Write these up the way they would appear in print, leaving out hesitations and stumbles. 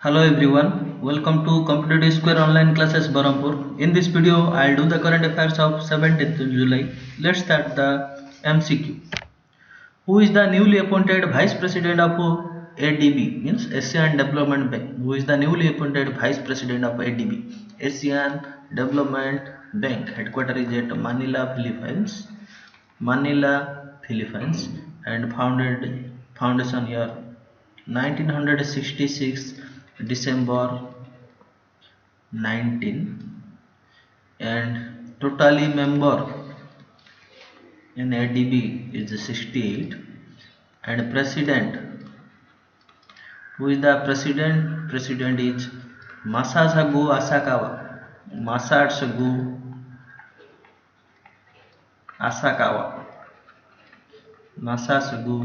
Hello everyone, welcome to Competitive Square Online Classes Barampur. In this video, I'll do the current affairs of 17th July. Let's start the MCQ. Who is the newly appointed Vice President of ADB, means Asian Development Bank? Who is the newly appointed Vice President of ADB? Asian Development Bank. Headquarters is at Manila, Philippines. Manila, Philippines, and foundation year 1966 December 19, and totally member in ADB is 68, and president, who is the president is Masasagu Asakawa. Masasagu Asakawa. Masasagu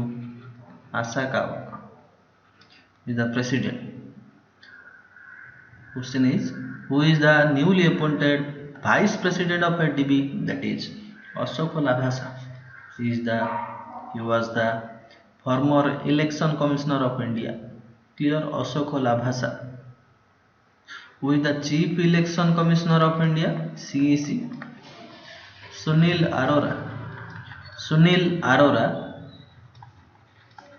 Asakawa is the president. Question is, who is the newly appointed Vice President of ADB? That is Ashok Labhasa. He was the former Election Commissioner of India. Clear? Ashok Labhasa. Who is the Chief Election Commissioner of India? CEC. Sunil Arora. Sunil Arora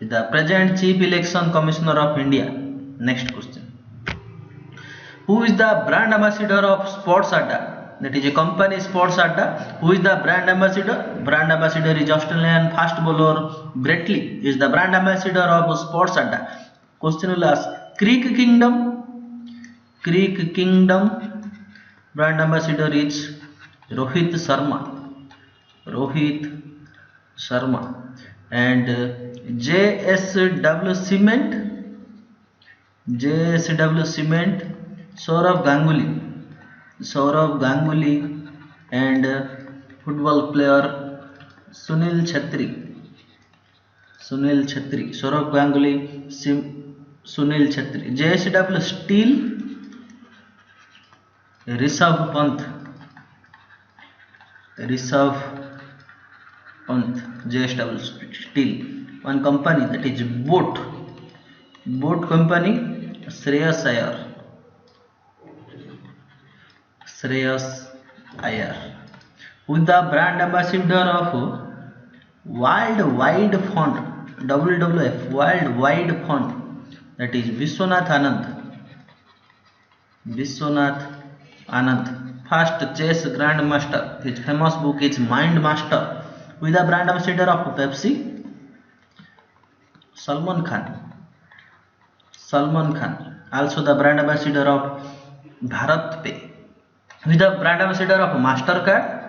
is the present Chief Election Commissioner of India. Next question. Who is the brand ambassador of Sports Adda? That is a company Sports Adda. Who is the brand ambassador? Brand ambassador is Australian fast bowler Brett Lee is the brand ambassador of Sports Adda. Question will ask, Creek Kingdom brand ambassador is Rohit Sharma, and JSW Cement Saurav Ganguly, and football player Sunil Chhetri. Saurav Ganguly, Sunil Chhetri. JSW Steel, Rishabh Pant. JSW Steel. One company, that is boat company, Shreyas Iyer. Who is the brand ambassador of World Wide Fund, WWF, World Wide Fund? That is Vishwanath Anand. First chess grandmaster. His famous book is Mind Master. Who is the brand ambassador of Pepsi? Salman Khan. Also the brand ambassador of Bharat Pay. Who is the brand ambassador of Mastercard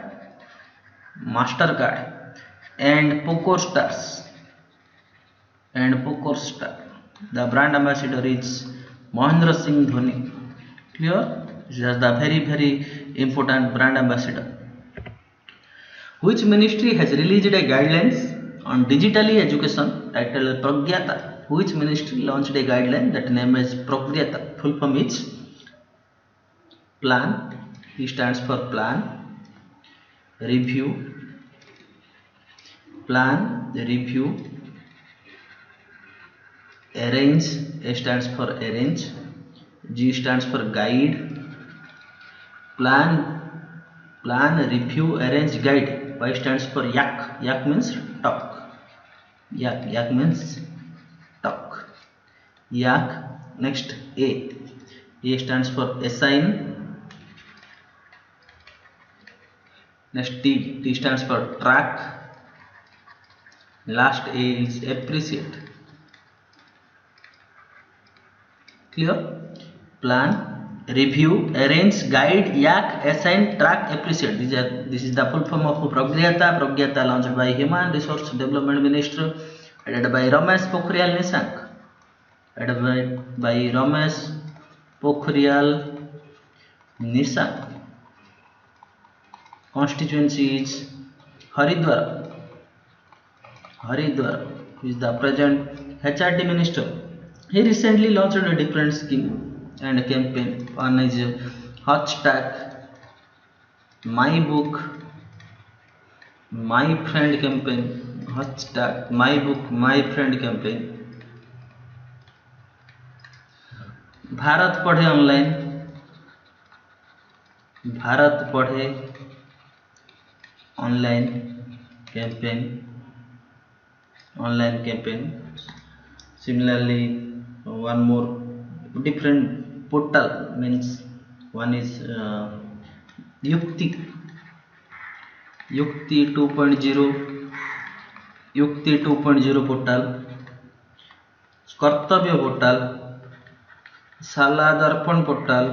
and PokerStars. The brand ambassador is Mahendra Singh Dhoni. Clear? This is the very important brand ambassador. Which ministry has released a guidelines on digitally education titled Pragyata? Which ministry launched a guideline that name is Pragyata? Full form is Plan. He stands for Plan, Review, Arrange. A stands for Arrange. G stands for Guide. Plan, Review, Arrange, Guide. Y stands for Yak. Yak means talk. Yak means talk. Yak. Next A. A stands for Assign. Next T. T stands for Track. Last A is Appreciate. Clear? Plan, Review, Arrange, Guide, Yak, Assign, Track, Appreciate. This is the full form of Pragyata. Pragyata launched by Human Resource Development Minister, headed by Ramesh Pokhriyal Nishank. Constituency is Haridwar, who is the present HRD minister. He recently launched a different scheme and campaign. One is hashtag My Book My Friend campaign. Hashtag My Book My Friend campaign. Bharat पढ़े online, Bharat पढ़े online campaign, online campaign. Similarly, one more different portal means one is Yukti, Yukti 2.0, Yukti 2.0 portal, कर्तव्य portal, शाला दर्पण portal,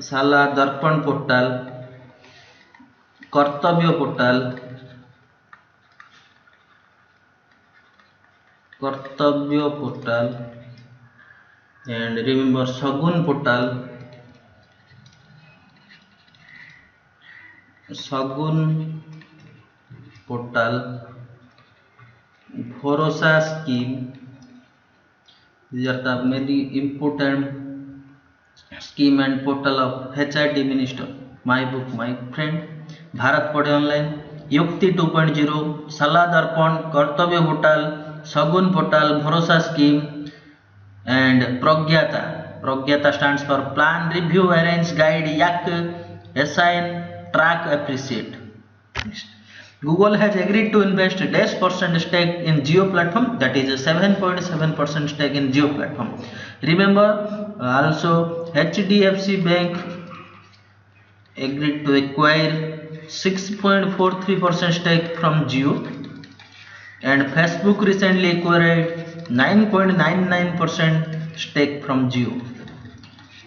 शाला दर्पण portal, कर्तव्य portal, कर्तव्य portal, and remember Sagun portal, Sagun portal, Bhorosa scheme. These are the many important scheme and portal of HRD minister. My book, my friend. Bharat पढ़े online, युक्ति 2.0, सला दर्पण, कर्तव्य पोर्टल, सगुन पोर्टल, भरोसा scheme, and Pragyata. Pragyata stands for plan, review, arrange, guide, yak, assign, track, appreciate. Next. Google has agreed to invest %, stake in Jio platform, that is 7.7% stake in Jio platform. Remember also HDFC Bank agreed to acquire 6.43% stake from Jio, and Facebook recently acquired 9.99% stake from Jio.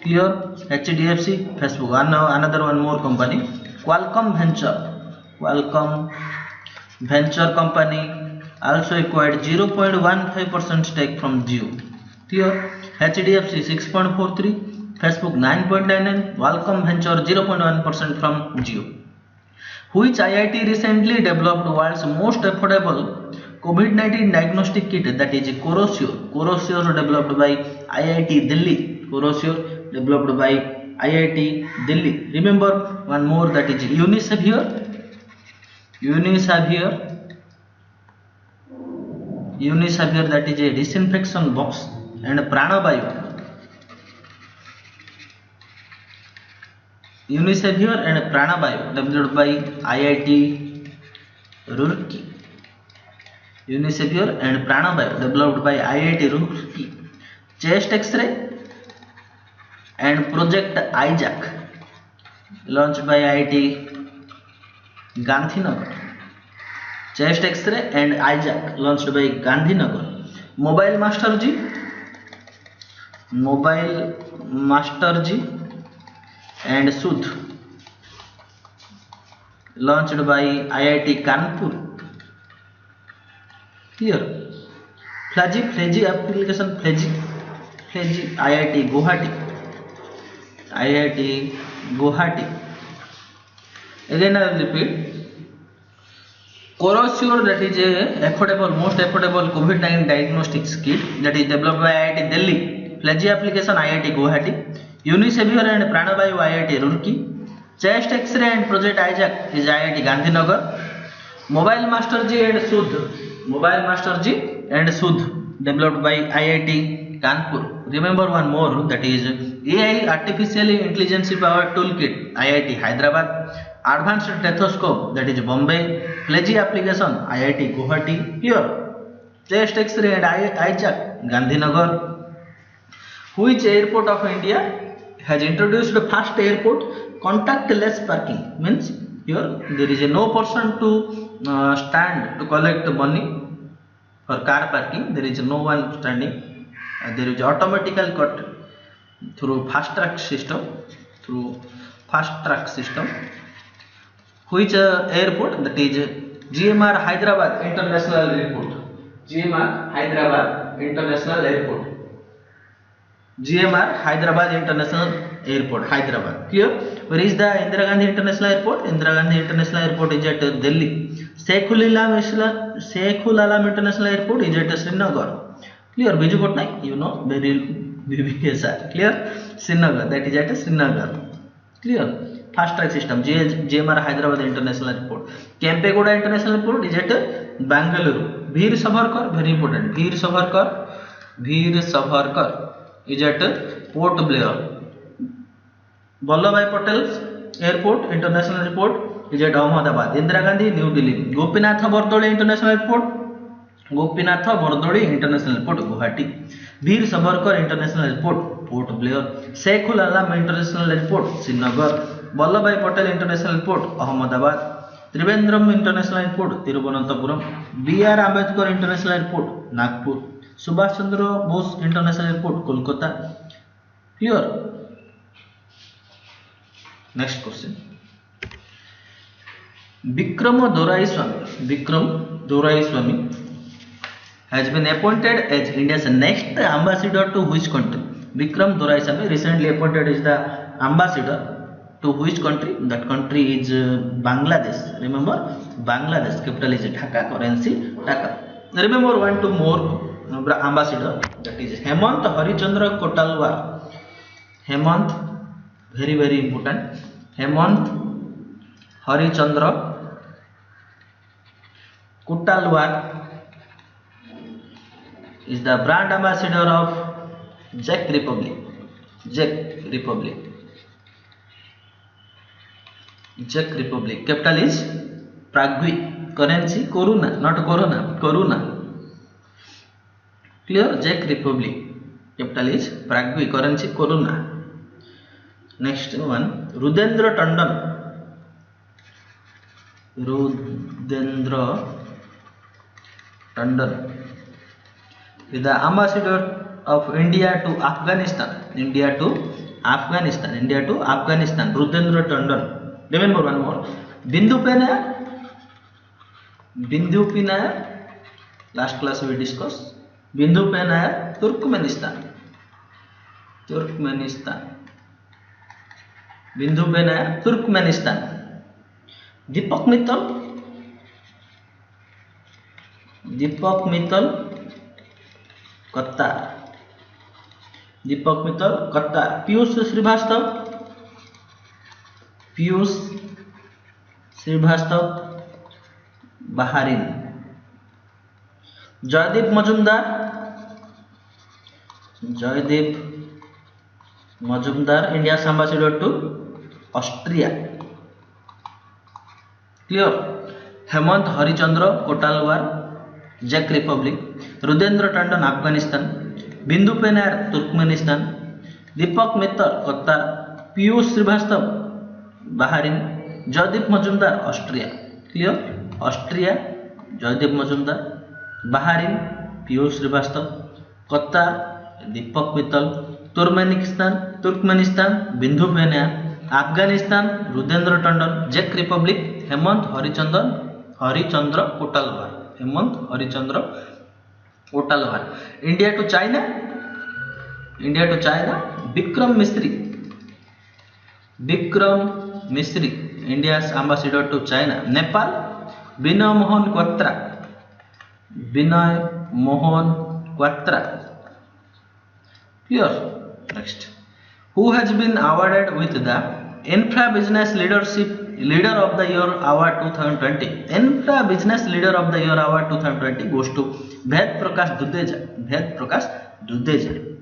Clear? HDFC, Facebook. Another one more company, Qualcomm Venture. Qualcomm Venture company also acquired 0.15% stake from Jio. Clear? HDFC 6.43, Facebook 9.99, Qualcomm Venture 0.1% from Jio. Which IIT recently developed world's most affordable COVID-19 diagnostic kit, that is Corosure. Corosure developed by IIT Delhi. Corosure developed by IIT Delhi. Remember one more, that is Unisavir. Unisavir, that is a disinfection box, and Pranabayu. Unisavir and Pranabayu developed by IIT Roorkee. Unisavir and Pranabayu developed by IIT Roorkee. Chest X-ray and Project Isaac launched by IIT Gandhinagar. Chest X-ray and Isaac launched by Gandhinagar. Mobile Master G and Sudh launched by IIT Kanpur. Here, Flagy application, Flagy IIT Guwahati. Again I will repeat. Corosure, that is a most affordable COVID-19 diagnostics kit, that is developed by IIT Delhi. Flagy application, IIT Guwahati. Unisavir and Pranabayu, IIT Roorkee. Chest X-ray and Project Isaac is IIT Gandhinagar. Mobile Master G and Sudh developed by IIT Kanpur. Remember one more, that is AI Artificial Intelligence Powered Toolkit, IIT Hyderabad. Advanced Stethoscope, that is Bombay. Flagy application, IIT Guwahati. Here, Chest X-ray and Isaac, Gandhinagar. Which airport of India has introduced the first airport contactless parking? Means here there is no person to stand to collect money for car parking. There is no one standing. There is automatical cut through fast track system. Which airport? That is GMR Hyderabad International Airport. GMR Hyderabad International Airport. GMR Hyderabad International Airport, Hyderabad. Clear? Where is the Indira Gandhi International Airport? Indira Gandhi International Airport is at Delhi. Sheikhul Alam International Airport is at Srinagar. Clear? Biju Patnaik, you know, BBSR. Clear? Srinagar, that is at Srinagar. Clear? Fast track system, GMR Hyderabad International Airport. Kempegowda International Airport is at Bangalore. Veer Savarkar, very important. Veer Savarkar is at Port Blair. Vallabhbhai Patel's airport, international airport, is at Ahmedabad. Indira Gandhi, New Delhi. Gopinatha Bardoli International Airport, Gopinatha Bardoli International Airport, Guwahati. Veer Savarkar International Airport, Port Blair. Sheikhul Alam International Airport, Srinagar. Vallabhbhai Patel International Airport, Ahmedabad. Trivandrum International Airport, Thiruvananthapuram. B.R. Ambedkar International Airport, Nagpur. Subhash Chandra Bose International Airport, Kolkata. Clear? Next question. Vikram Doraiswamy has been appointed as India's next ambassador to which country? Vikram Doraiswamy recently appointed as the ambassador to which country? That country is Bangladesh. Remember, Bangladesh, capital is Dhaka, currency Taka. Remember one two more ambassador, that is Hemant Harichandra Kotalwar. Hemant, very important. Hemant Harichandra Kotalwar is the brand ambassador of Czech Republic. Capital is Prague, currency Koruna, not Corona. Clear? Czech Republic, capital is Prague, currency Koruna. Next one, Rudendra Tandon is the ambassador of India to Afghanistan. Rudendra Tandon. Remember one more. Bindu Penayar, last class we discussed. Bindu Penayar, Turkmenistan. Bindu Penayar, Turkmenistan. Deepak Mittal, Qatar. Piyush Srivastava, Bahrain. Joydeep Majumdar, India's ambassador to Austria. Clear? Hemant Harichandra Kotalwar, Czech Republic. Rudendra Tandon, Afghanistan. Bindu Penayar, Turkmenistan. Deepak Mittal, Qatar. Piyush Srivastava, Bahrain. Joydeep Majumdar, Austria. Clear? Austria, Joydeep Majumdar. Bahrain, Piyush Srivastava. Qatar, Deepak Mittal. Turkmenistan, Bindu Penayar. Afghanistan, Rudendra Tandon. Czech Republic, Hemant Harichandra Kotalwar. India to China, Vikram Misri, India's ambassador to China. Nepal, Binoy Mohan Quatra. Clear? Next. Who has been awarded with the Infra Business Leader of the Year Award 2020? Infra Business Leader of the Year Award 2020 goes to Ved Prakash Dudeja.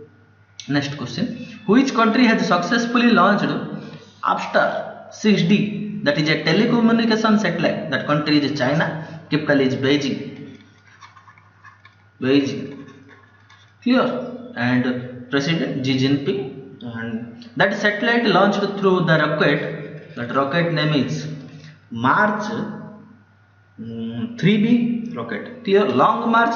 Next question. Which country has successfully launched Upstar 6D, that is a telecommunication satellite? That country is China. Capital is Beijing. Clear? And President Xi Jinping. And that satellite launched through the rocket. That rocket name is March 3B rocket. Clear? Long March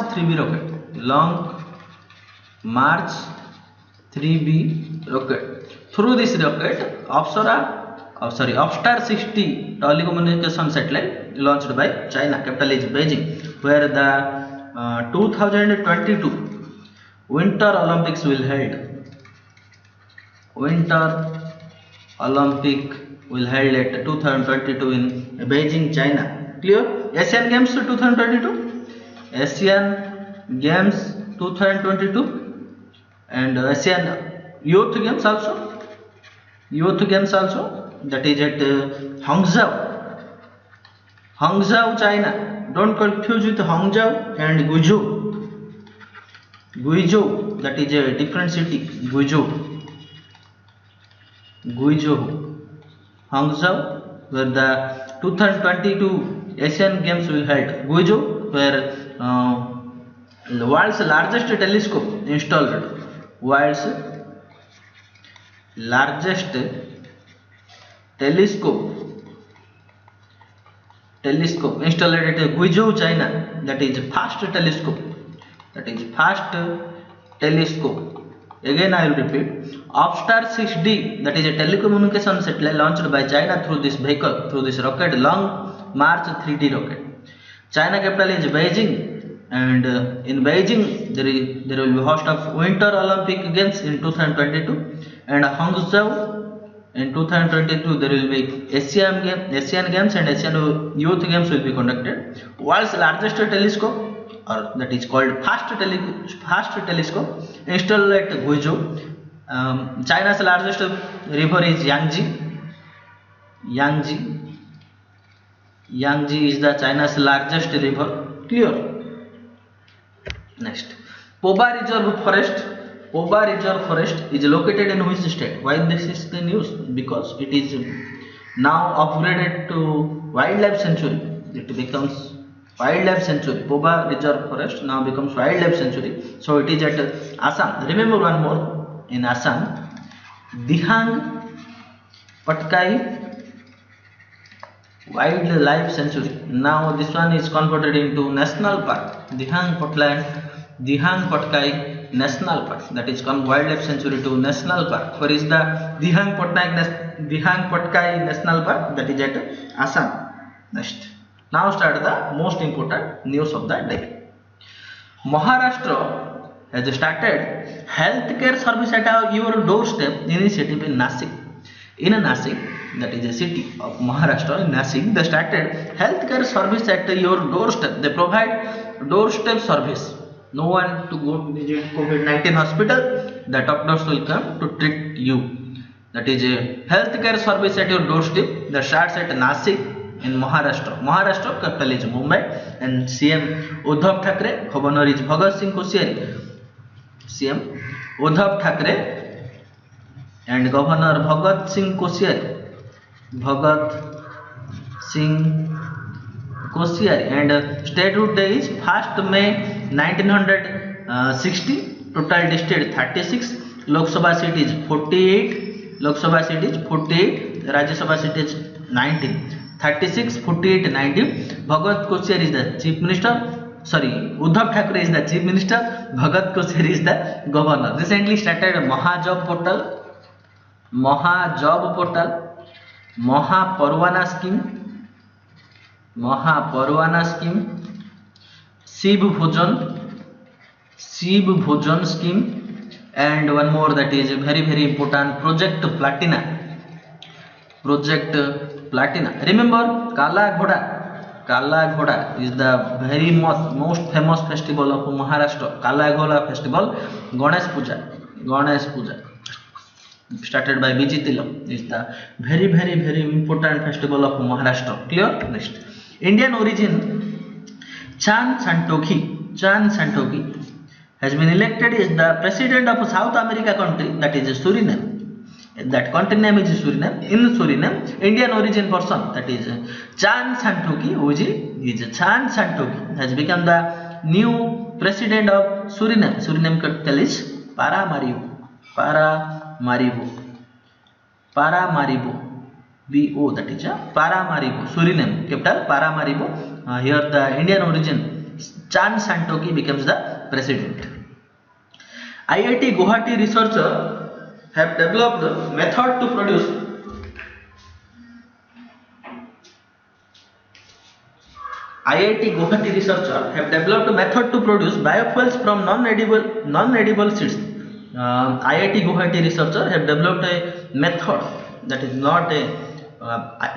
3B rocket. Through this rocket, Upstar 60 telecommunication satellite launched by China. Capital is Beijing, where the 2022 Winter Olympics will held. Will held at 2022 in Beijing, China. Clear? Asian Games 2022 and Asian Youth Games also. That is at Hangzhou, China. Don't confuse with Hangzhou and Guizhou. Guizhou, that is a different city. Guizhou, Hangzhou, where the 2022 Asian Games will held. Guizhou, where the world's largest telescope installed. World's largest telescope installed at Guizhou, China. That is fast telescope. Again I will repeat. Upstar 6D, that is a telecommunication satellite launched by China through this rocket, Long March 3D rocket. China capital is Beijing, and in Beijing there will be host of Winter Olympic Games in 2022, and Hangzhou in 2022 there will be Asian Games and Asian Youth Games will be conducted. World's largest telescope, or that is called fast telescope, installed at Guizhou. China's largest river is Yangtze. Yangtze is the China's largest river. Clear? Next, Poba Reserve Forest is located in which state? Why this is the news? Because it is now upgraded to wildlife sanctuary. It becomes wildlife sanctuary. Poba Reserve Forest now becomes wildlife sanctuary. So it is at Assam. Remember one more. In Assam, Dihang Patkai Wildlife Sanctuary. Now this one is converted into national park. Dihang Patkai National Park. That is called wildlife sanctuary to national park. Where is the Dihang Patkai National Park? That is at Assam. Next. Now start the most important news of the day. Maharashtra has started healthcare service at your doorstep initiative in Nasik. In Nasik, that is a city of Maharashtra, in Nasik, they started healthcare service at your doorstep. They provide doorstep service. No one to go to visit COVID-19 hospital. The doctors will come to treat you. That is a healthcare service at your doorstep. That starts at Nasik in Maharashtra. Maharashtra capital is Mumbai, and CM Uddhav Thackeray, Governor is Bhagat Singh Koshyari. CM Uddhav Thackeray and Governor Bhagat Singh Koshyari, and statehood day is 1st May 1960. Total district 36. Lok Sabha seat is 48. Rajya Sabha seat is 19. 36, 48, 19. Bhagat Koshyari is the Chief Minister. Uddhav Thackeray is the Chief Minister. Bhagat Koshyari is the Governor. Recently started Mahajob portal, Mahaparwana scheme, Shiv Bhojan scheme, and one more, that is very very important, Project Platina. Remember Kala Ghoda is the very most famous festival of Maharashtra. Kala Ghoda festival. Ganesh Puja started by B.G. Tilak is the very very very important festival of Maharashtra. Clear? Next, Indian origin Chan Santokhi has been elected as the president of South America country, that is Suriname. That country name is Suriname. In Suriname, Indian origin person, that is Chan Santokhi, Chan Santokhi, has become the new president of Suriname. Suriname capital is Paramaribo. BO, that is Paramaribo. Suriname capital Paramaribo. Here the Indian origin Chan Santokhi becomes the president. IIT Guwahati researcher have developed method to produce biofuels from non-edible seeds. IIT Guwahati researcher have developed a method that is not a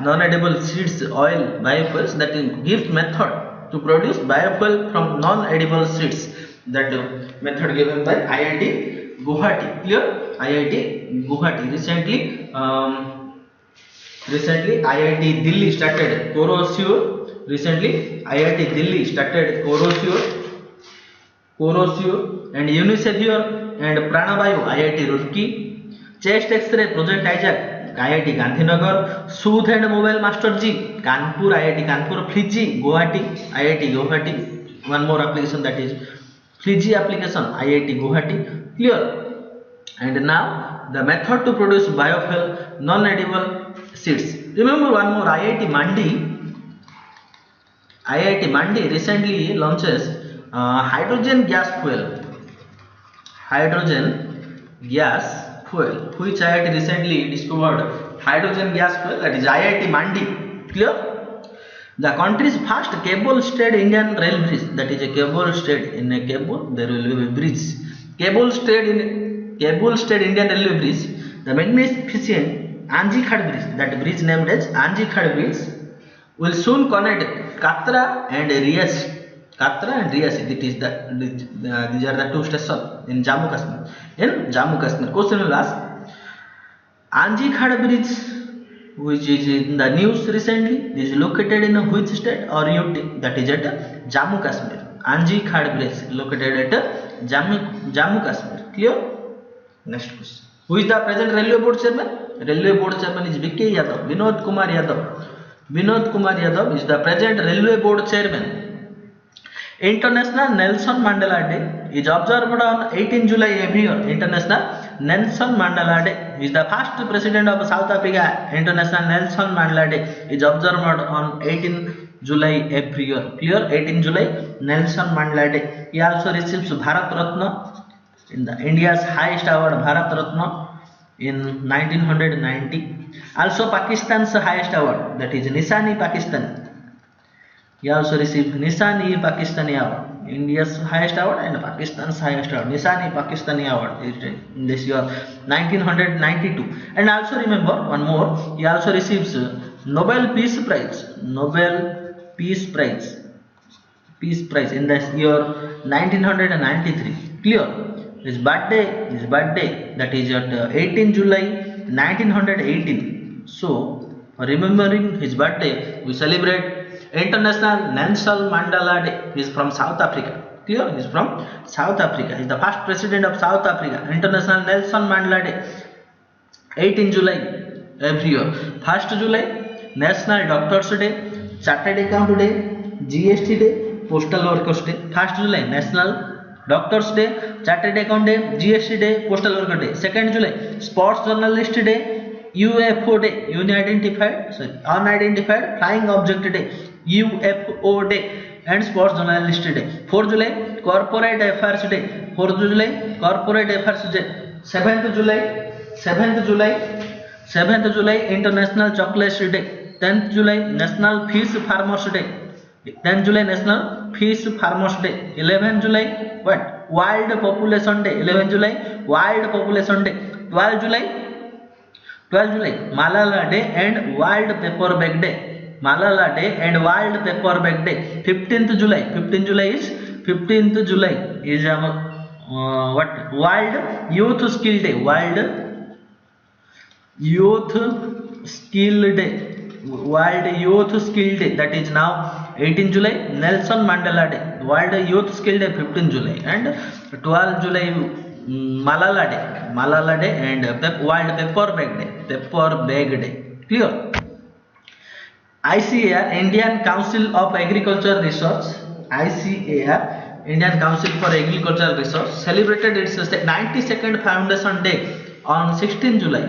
non-edible seeds oil biofuels, that gives method to produce biofuel from non-edible seeds. That method given by IIT Guwahati. Clear? IIT Guwahati. Recently IIT Delhi started Corosure. and Unisavior and Pranavayu IIT Roorkee, Chest X-ray Project Isaac IIT Gandhinagar, Sooth and Mobile Master G Kanpur IIT Kanpur, Fiji Guwahati IIT Guwahati, one more application that is Fiji application IIT Guwahati. Clear? And now the method to produce biofuel non-edible seeds. Remember one more, IIT Mandi recently launches hydrogen gas fuel, which IIT recently discovered hydrogen gas fuel, that is IIT Mandi. Clear? The country's first cable-stayed Indian rail bridge, that is a cable-stayed, in a cable there will be a bridge, cable-stayed Indian railway bridge, the magnificent Anji-Khad bridge, that bridge named as Anji-Khad bridge, will soon connect Katra and Rias. It is these are the two stations in Jammu Kashmir. Question will ask, Anji-Khad bridge, which is in the news recently, is located in which state or UT? That is at Jammu Kashmir. Anji-Khad bridge located at Jammu Kashmir. Clear? Next question. Who is the present railway board chairman? Railway board chairman is VK Yadav, Vinod Kumar Yadav is the present railway board chairman. International Nelson Mandela Day is observed on 18 July every year. International Nelson Mandela Day is the first president of South Africa. International Nelson Mandela Day is observed on 18 July every year. Clear? 18 July Nelson Mandela Day. He also receives Bharat Ratna, in the India's highest award, Bharat Ratna, in 1990. Also Pakistan's highest award, that is Nishani Pakistani. He also received Nishani Pakistani award, India's highest award and Pakistan's highest award, Nishani Pakistani award in this year 1992. And also remember one more, he also receives Nobel Peace Prize in the year 1993. Clear? His birthday, that is at 18 July 1918. So remembering his birthday, we celebrate International Nelson Mandela Day. He is from South Africa. Clear? He is from South Africa. He is the first president of South Africa. International Nelson Mandela Day, 18 July every year. 1st July National Doctors Day, Chartered Account Day, GST Day, Postal Workers Day. 1st July National Doctors Day, Chartered Account Day, GST Day, Postal Worker Day. 2nd July Sports Journalist Day, UFO Day, Unidentified Flying Object Day, UFO Day and Sports Journalist Day. 4th July Corporate Affairs Day, 4th July Corporate Affairs Day. 7th July International Chocolate Day. 10th July National Fish Farmers Day. 10th July National Fish Farmers Day. 11th July Wild Population Day. 11th July Wild Population Day. 12th July Malala Day and Wild Paperback Day. Malala Day and Wild Paperback Day. 15th July is Wild Youth Skill Day. Wild Youth Skill Day. That is now 18 July Nelson Mandela Day. Wild Youth Skill Day 15 July and 12 July Malala Day and Wild Paperback Day. Clear? ICAR, Indian Council of Agricultural Research, celebrated its 92nd Foundation Day on 16 July.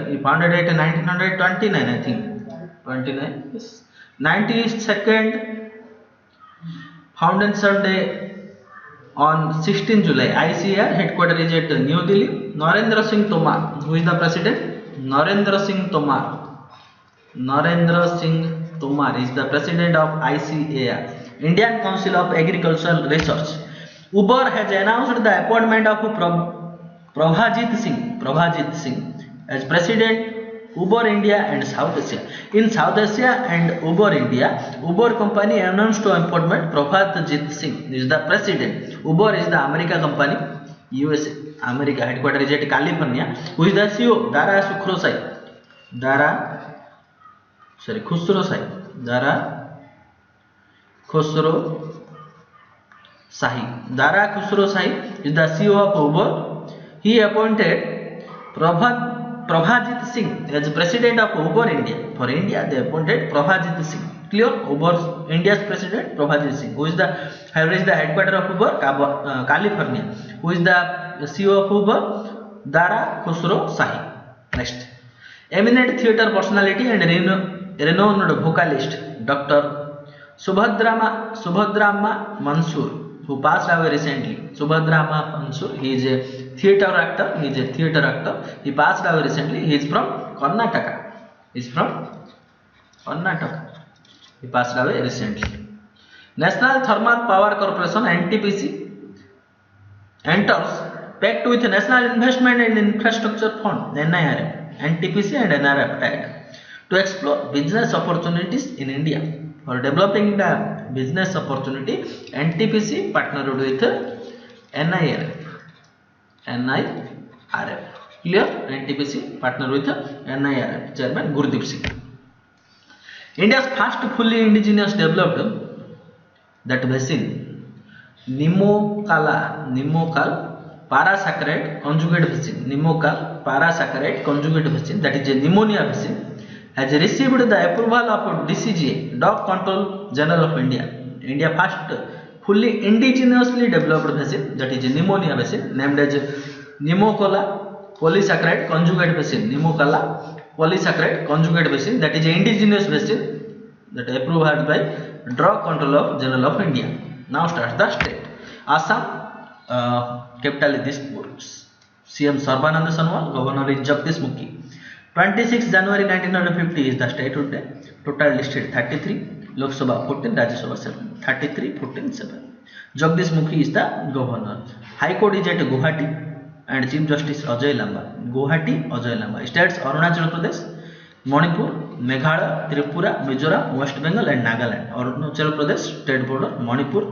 He founded it in 1929, I think. 29. Yes. 92nd Foundation Day on 16 July. ICAR headquarters is at New Delhi. Narendra Singh Tomar, who is the president? Narendra Singh Tomar is the president of ICAR, Indian Council of Agricultural Research. Uber has announced the appointment of Prabhajit Singh as president, Uber India and South Asia. In South Asia and Uber India, Uber company announced to appointment Prabhajit Singh is the president. Uber is the American company, USA, America, headquarters is at California. Who is the CEO? Dara Khosrow Shahi. Dara Khusro Shahi is the CEO of Uber. He appointed Prabhajit Singh as president of Uber India. For India, they appointed Prabhajit Singh. Clear? Uber India's president Prabhajit Singh. Who is the headquarters of Uber? California. Who is the CEO of Uber? Dara Khusro Shahi. Next, eminent theatre personality and renowned vocalist Dr. Subhadrama Mansoor, who passed away recently. Subhadrama Mansoor, he is a theatre actor. He passed away recently. He is from Karnataka. He passed away recently. National Thermal Power Corporation (NTPC) enters pact with National Investment and Infrastructure Fund (NIRF), NTPC and NRF tied to explore business opportunities in India. For developing the business opportunity, NTPC partnered with NIRF. Clear? NTPC partnered with NIRF. Chairman Gurdeep Singh. India's first fully indigenous developed that basin, Nimokal parasaccharide conjugate basin, that is a pneumonia basin, has received the approval of DCGA, Drug Control General of India. India first fully indigenously developed basin, that is a pneumonia basin, named as Nimokala polysaccharide conjugate basin, that is an indigenous basin that approved by Drug Control of General of India. Now starts the state. Assam, capital is Dispur. CM Sarbananda Sonowal, governor is Jagdish Mukhi. 26 January 1950 is the statehood day. Total listed 33, Lok Sabha 14, Rajya Sabha 7. 33, 14, 7. Jagdish Mukhi is the governor. High Court is at Guwahati and Chief Justice Ajay Lamba. States Arunachal Pradesh, Manipur, Meghalaya, Tripura, Mizoram, West Bengal and Nagaland. Arunachal Pradesh state border, Manipur,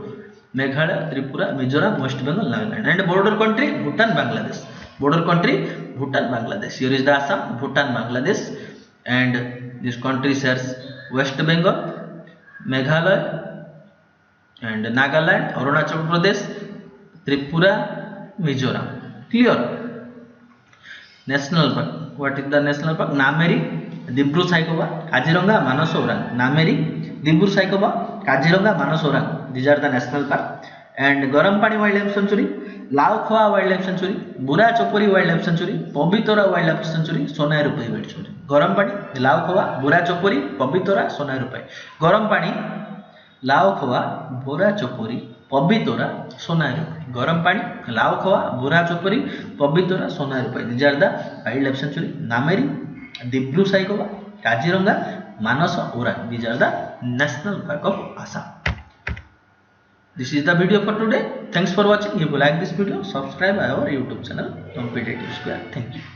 Meghalaya, Tripura, Mizoram, West Bengal, Nagaland. And border country Bhutan, Bangladesh. Here is the Assam, Bhutan, Bangladesh, and this country shares West Bengal, Meghalaya and Nagaland, Arunachal Pradesh, Tripura, Mizoram. Clear? National Park. What is the national park? Nameri, Dibru-Saikhowa, Kaziranga, Manas Orang. Nameri, Dibru-Saikhowa, Kaziranga, Manas Orang. These are the national park. And Garampani Wildlife Sanctuary, Laukhowa Wildlife Sanctuary, Bura Chopori Wildlife Sanctuary, Pabitora Wildlife Sanctuary, Sonai Rupai Wildlife Sanctuary. Garampani, Laukhowa, Bura Chopori, Pabitora, Sonai Rupai. Garampani, Laukhowa, Bura Chopori, Pabitora, Sonai Rupai. Garampani, Laukhowa, Bura Chopori, Pabitora, Sonai Rupai. These are the wildlife sanctuary. Nameri, Dibru-Saikhowa, Kaziranga, Manas Orang. These are the national park of Assam. This is the video for today. Thanks for watching. If you like this video, subscribe our YouTube channel Competitive Square. Thank you.